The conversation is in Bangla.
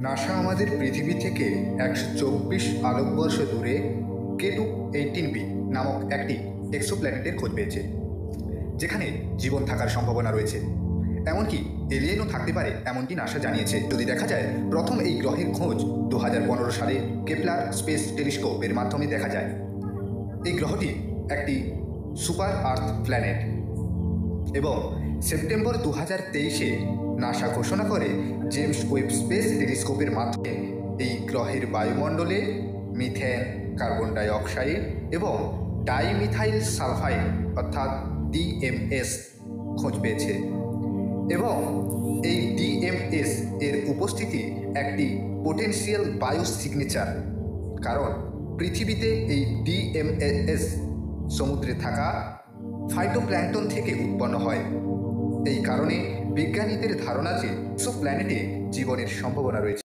নাসা আমাদের পৃথিবী থেকে 124 আলোকবর্ষ দূরে কেটু 18b নামক একটি এক্সোপ্ল্যানেটের খোঁজ পেয়েছে, যেখানে জীবন থাকার সম্ভাবনা রয়েছে। এমনকি এলিয়েনও থাকতে পারে এমনটি নাসা জানিয়েছে। যদি দেখা যায়, প্রথম এই গ্রহের খোঁজ 2015 সালে কেপলার স্পেস টেলিস্কোপের মাধ্যমে দেখা যায়। এই গ্রহটি একটি সুপার আর্থ প্ল্যানেট এবং সেপ্টেম্বর 2023-এ নাসা ঘোষণা করে জেমস ওয়েব স্পেস টেলিস্কোপের মাধ্যমে এই গ্রহের বায়ুমণ্ডলে মিথেন, কার্বন ডাই অক্সাইড এবং ডাইমিথাইল সালফাইড অর্থাৎ ডিএমএস খোঁজ পেয়েছে এবং এই ডিএমএস এর উপস্থিতি একটি পোটেনশিয়াল বায়ো সিগনেচার, কারণ পৃথিবীতে এই ডিএমএস সমুদ্রে থাকা ফাইটোপ্ল্যাঙ্কটন থেকে উৎপন্ন হয়। এই কারণে বিজ্ঞানীদের ধারণা যে এক্সোপ্ল্যানেটে জীবনের সম্ভাবনা রয়েছে।